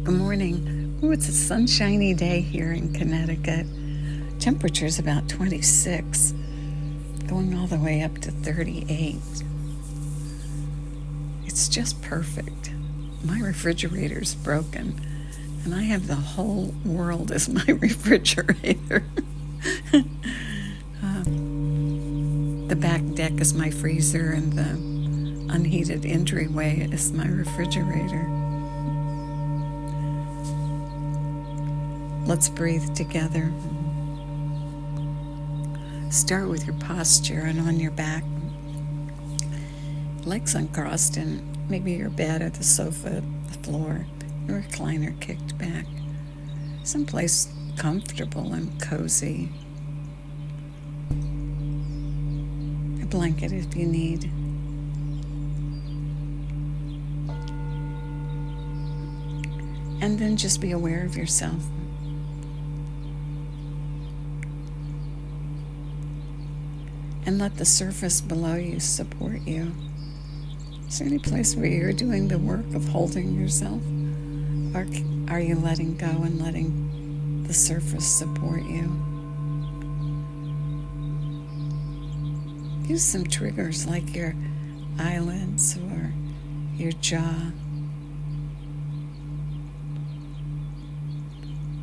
Good morning. Ooh, it's a sunshiny day here in Connecticut. Temperature's about 26, going all the way up to 38. It's just perfect. My refrigerator's broken, and I have the whole world as my refrigerator. The back deck is my freezer, and the unheated entryway is my refrigerator. Let's breathe together. Start with your posture and on your back. Legs uncrossed in maybe your bed or the sofa, the floor, your recliner kicked back. Someplace comfortable and cozy. A blanket if you need. And then just be aware of yourself. And let the surface below you support you. Is there any place where you're doing the work of holding yourself? Or are you letting go and letting the surface support you? Use some triggers like your eyelids or your jaw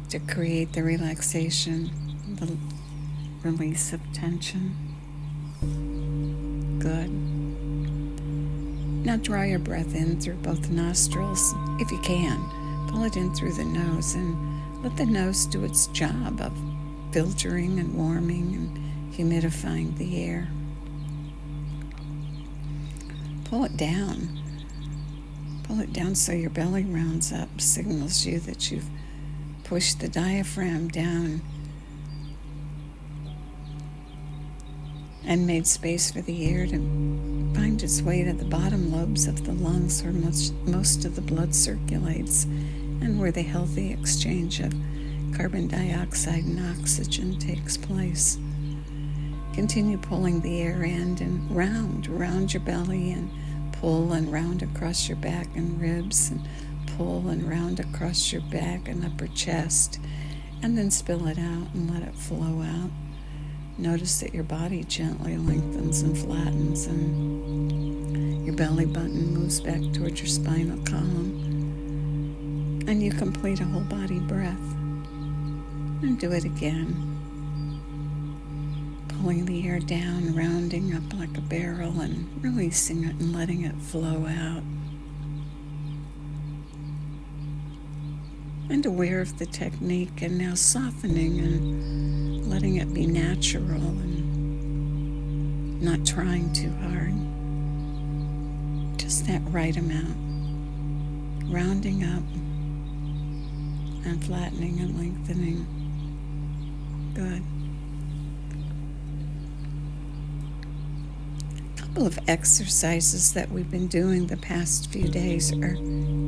to create the relaxation, the release of tension. Good. Now draw your breath in through both nostrils, if you can. Pull it in through the nose and let the nose do its job of filtering and warming and humidifying the air. Pull it down. Pull it down so your belly rounds up, signals you that you've pushed the diaphragm down and made space for the air to find its way to the bottom lobes of the lungs where most of the blood circulates and where the healthy exchange of carbon dioxide and oxygen takes place. Continue pulling the air in and round your belly, and pull and round across your back and ribs, and pull and round across your back and upper chest, and then spill it out and let it flow out. Notice that your body gently lengthens and flattens, and your belly button moves back towards your spinal column, and you complete a whole body breath. And do it again. Pulling the air down, rounding up like a barrel, and releasing it and letting it flow out. And aware of the technique, and now softening and letting it be natural and not trying too hard. Just that right amount. Rounding up and flattening and lengthening. Good. A couple of exercises that we've been doing the past few days are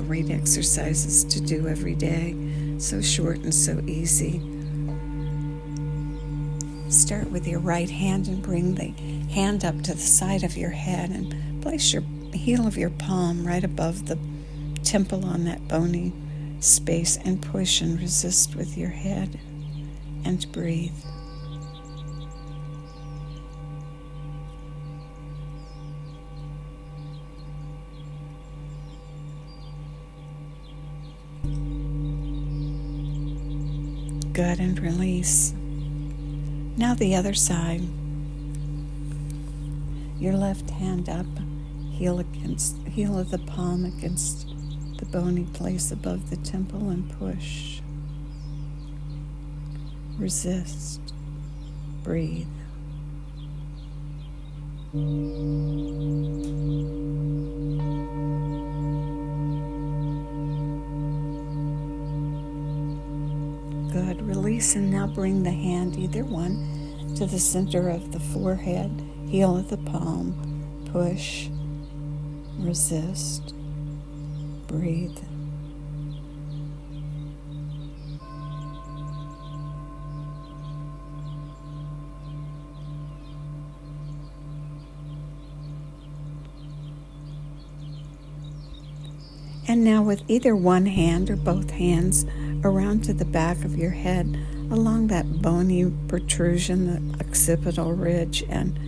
great exercises to do every day. So short and so easy. Start with your right hand and bring the hand up to the side of your head and place your heel of your palm right above the temple on that bony space, and push and resist with your head and breathe. Good, and release. Now the other side. Your left hand up, heel of the palm against the bony place above the temple, and push. Resist. Breathe. Good. Release, and now bring the hand, either one, to the center of the forehead, heel of the palm, push, resist, breathe. And now with either one hand or both hands around to the back of your head, along that bony protrusion, the occipital ridge, and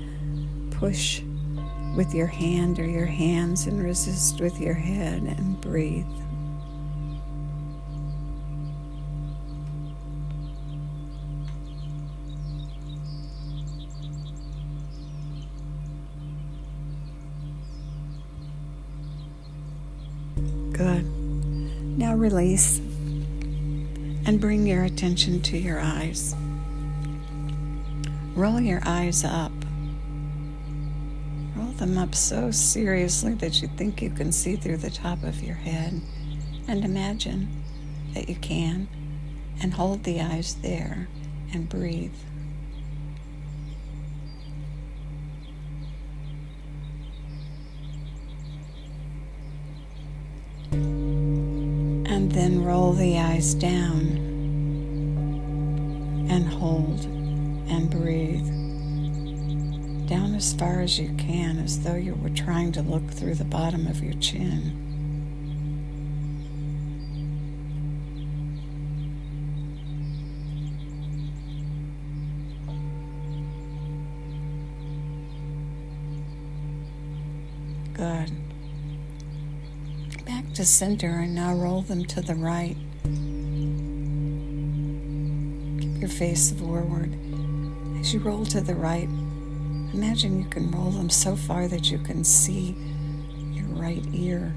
push with your hand or your hands and resist with your head and breathe. Good. Now release and bring your attention to your eyes. Roll your eyes up. Roll them up so seriously that you think you can see through the top of your head, and imagine that you can, and hold the eyes there and breathe. And then roll the eyes down and hold and breathe. Down as far as you can, as though you were trying to look through the bottom of your chin. Good. Back to center, and now roll them to the right. Keep your face forward. As you roll to the right, imagine you can roll them so far that you can see your right ear.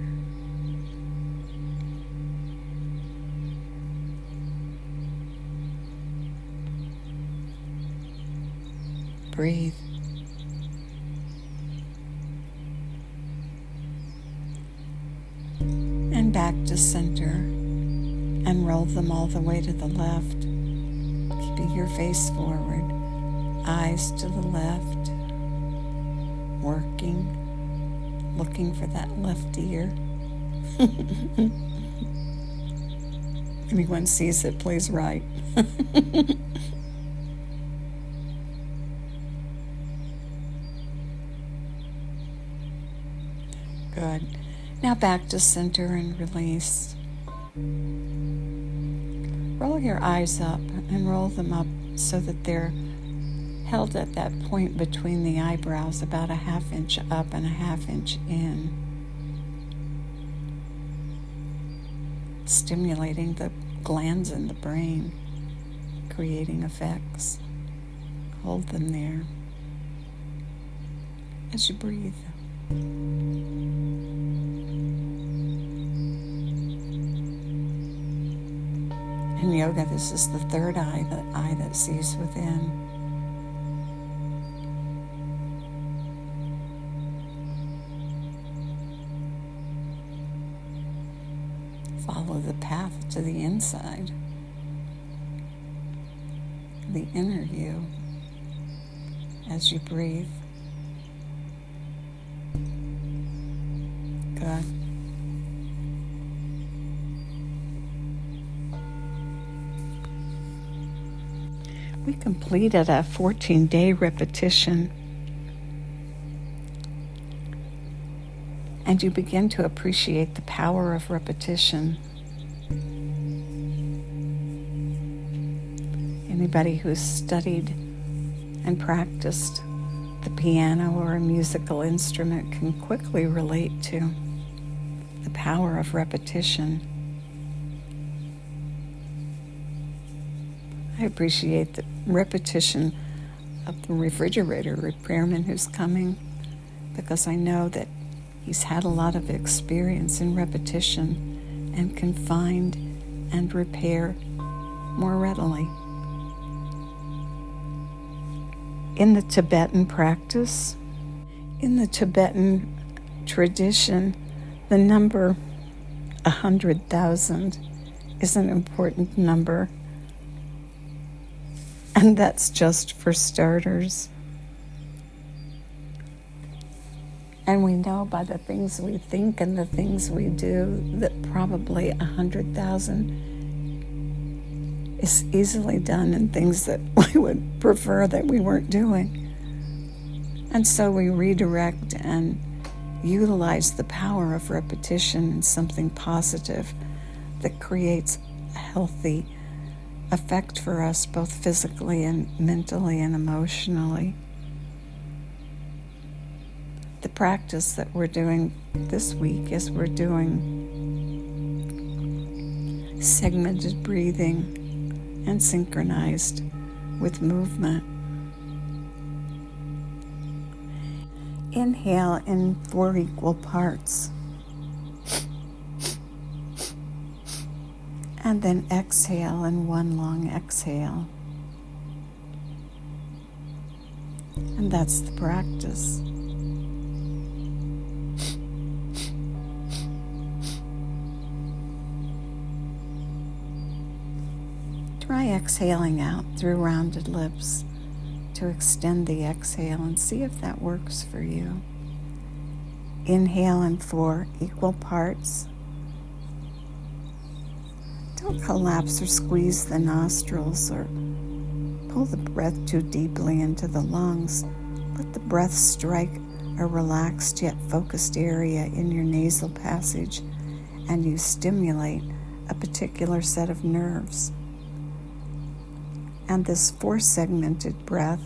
Breathe. And back to center, and roll them all the way to the left, keeping your face forward, eyes to the left, working, looking for that left ear. Anyone sees it, please write. Good. Now back to center and release. Roll your eyes up and roll them up so that they're held at that point between the eyebrows, about a 1/2 inch up and a 1/2 inch in, stimulating the glands in the brain, creating effects. Hold them there as you breathe. In yoga, this is the third eye, the eye that sees within. Follow the path to the inside, the inner you, as you breathe. Good. We completed a 14-day repetition, and you begin to appreciate the power of repetition. Anybody who's studied and practiced the piano or a musical instrument can quickly relate to the power of repetition. I appreciate the repetition of the refrigerator repairman who's coming, because I know that he's had a lot of experience in repetition and can find and repair more readily. In the Tibetan practice, in the Tibetan tradition, the number 100,000 is an important number. And that's just for starters. And we know by the things we think and the things we do that probably 100,000 is easily done, and things that we would prefer that we weren't doing. And so we redirect and utilize the power of repetition in something positive that creates a healthy effect for us, both physically and mentally and emotionally. The practice that we're doing this week is we're doing segmented breathing and synchronized with movement. Inhale in 4 equal parts, and then exhale in 1 long exhale. And that's the practice. Try exhaling out through rounded lips to extend the exhale and see if that works for you. Inhale in 4 equal parts. Don't collapse or squeeze the nostrils or pull the breath too deeply into the lungs. Let the breath strike a relaxed yet focused area in your nasal passage, and you stimulate a particular set of nerves. And this 4-segmented breath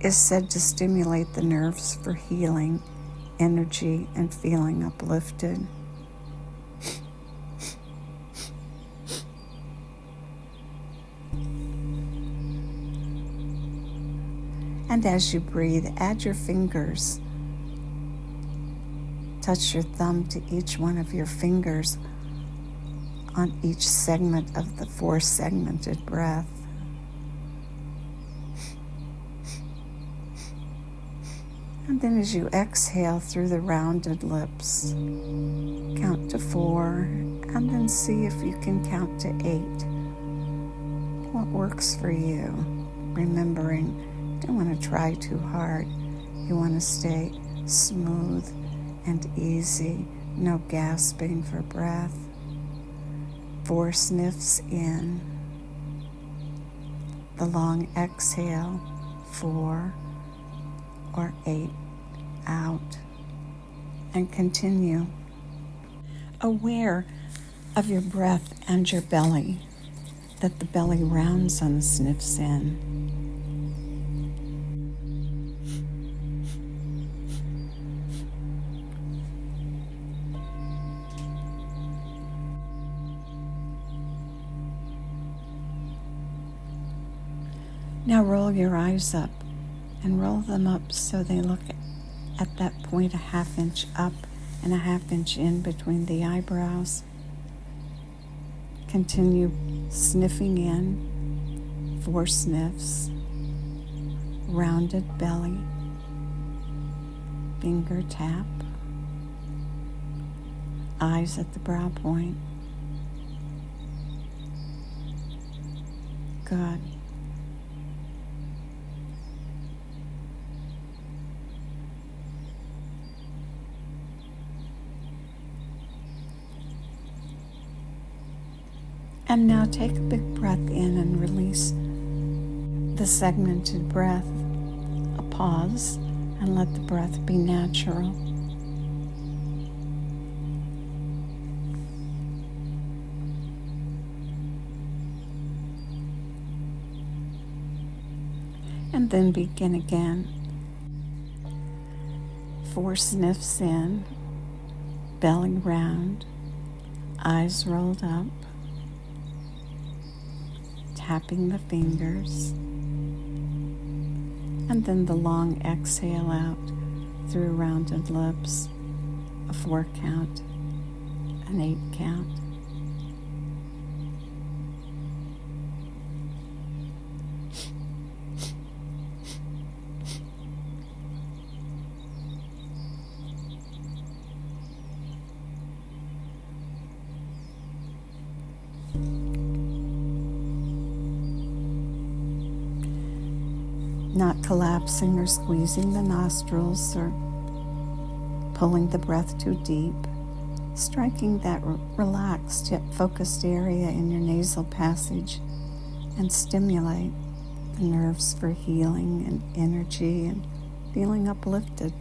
is said to stimulate the nerves for healing, energy, and feeling uplifted. And as you breathe, add your fingers. Touch your thumb to each one of your fingers on each segment of the 4-segmented breath. And then as you exhale through the rounded lips, count to 4, and then see if you can count to 8. What works for you? Remembering, you don't want to try too hard. You want to stay smooth and easy, no gasping for breath. 4 sniffs in. The long exhale, 4 or 8 out, and continue. Aware of your breath and your belly, that the belly rounds on the sniffs in. Now roll your eyes up and roll them up so they look at that point a half inch up and a half inch in between the eyebrows. Continue sniffing in, 4 sniffs, rounded belly, finger tap, eyes at the brow point. Good. And now take a big breath in and release the segmented breath. A pause and let the breath be natural. And then begin again. 4 sniffs in, belly round, eyes rolled up, tapping the fingers, and then the long exhale out through rounded lips, a 4 count, an 8 count. Not collapsing or squeezing the nostrils or pulling the breath too deep, striking that relaxed yet focused area in your nasal passage and stimulate the nerves for healing and energy and feeling uplifted.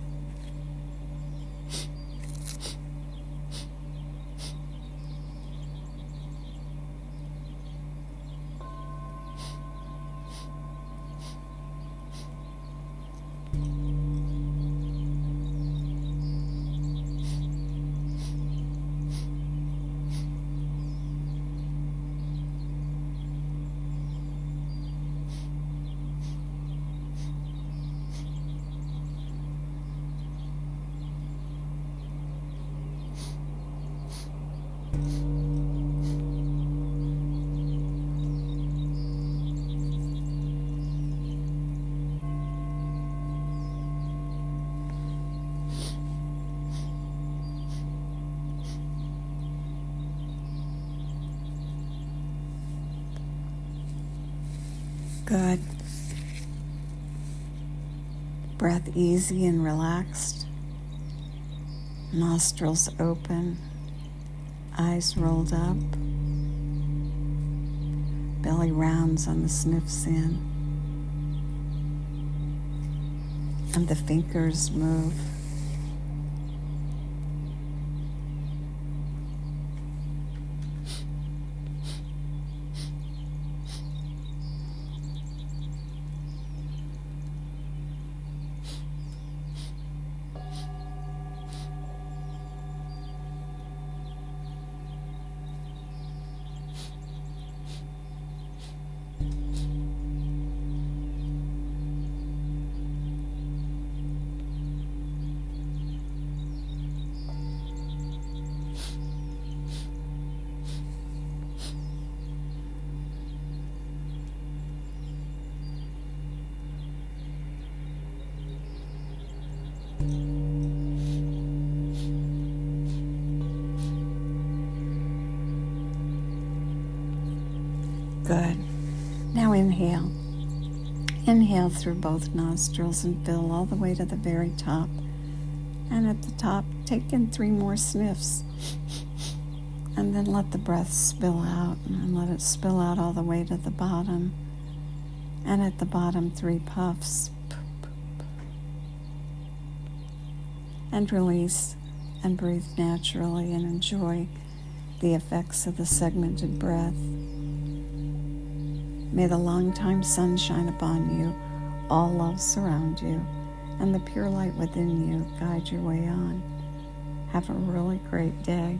Good. Breath easy and relaxed. Nostrils open. Eyes rolled up. Belly rounds on the sniffs in. And the fingers move. Good. Now inhale. Inhale through both nostrils and fill all the way to the very top. And at the top, take in 3 more sniffs. And then let the breath spill out, and let it spill out all the way to the bottom. And at the bottom, 3 puffs. And release and breathe naturally and enjoy the effects of the segmented breath. May the long-time sun shine upon you, all love surround you, and the pure light within you guide your way on. Have a really great day.